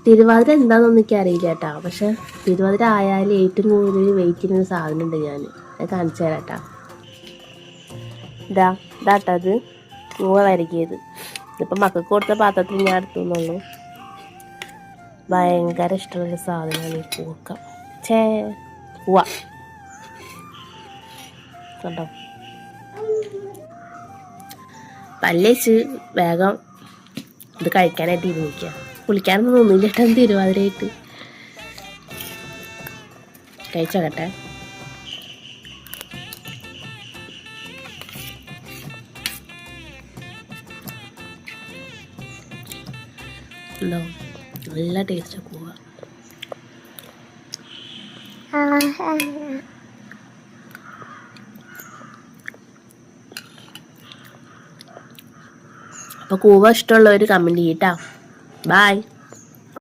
തിരുവാതിര എന്താണെന്നൊന്നും എനിക്ക് അറിയില്ല കേട്ടോ. പക്ഷെ തിരുവാതിര ആയാലും ഏറ്റവും കൂടുതൽ വെയിറ്റ് ചെയ്യുന്ന ഒരു സാധനം ഉണ്ട്. ഞാൻ അത് കാണിച്ചു തരാം കേട്ടോ. ഇതാട്ടത് കൂവ വരകിയത്. ഇതിപ്പോൾ മക്കൾക്ക് കൊടുത്ത പാത്രത്തിൽ ഞാൻ എടുത്തുന്നുള്ളൂ. ഭയങ്കര ഇഷ്ടമുള്ള സാധനമാണ് ഈ പൂക്ക. പൂവ കണ്ടോ. പല്ലേച്ച് വേഗം ഇത് കഴിക്കാനായിട്ട് ഇരുന്നിക്കുക. കുളിക്കാനൊന്നും തോന്നില്ല കേട്ടോ തിരുവാതിരയായിട്ട്. കഴിച്ചോട്ടെ. ഉണ്ടോ നല്ല ടേസ്റ്റ് പോവുക. അപ്പോൾ കൂവ ഇഷ്ടമുള്ളവർ കമൻറ്റ് ചെയ്യട്ടോ. ബായ്.